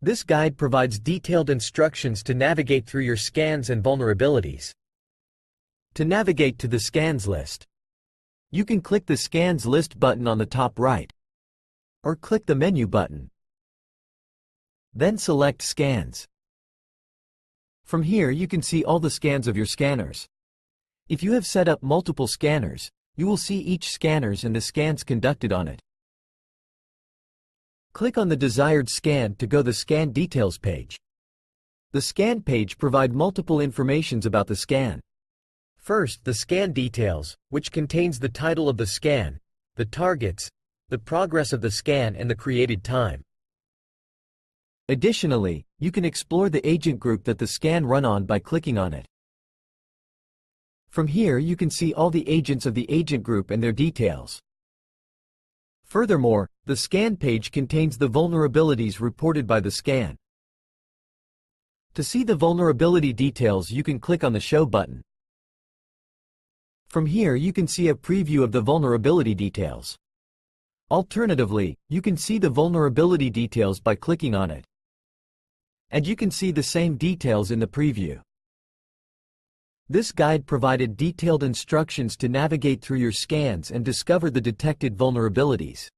This guide provides detailed instructions to navigate through your scans and vulnerabilities. To navigate to the scans list, you can click the Scans List button on the top right, or click the Menu button. Then select Scans. From here you can see all the scans of your scanners. If you have set up multiple scanners, you will see each scanners and the scans conducted on it. Click on the desired scan to go the Scan Details page. The scan page provides multiple informations about the scan. First, the scan details, which contains the title of the scan, the targets, the progress of the scan and the created time. Additionally, you can explore the agent group that the scan run on by clicking on it. From here you can see all the agents of the agent group and their details. Furthermore, the scan page contains the vulnerabilities reported by the scan. To see the vulnerability details you can click on the Show button. From here you can see a preview of the vulnerability details. Alternatively, you can see the vulnerability details by clicking on it. And you can see the same details in the preview. This guide provided detailed instructions to navigate through your scans and discover the detected vulnerabilities.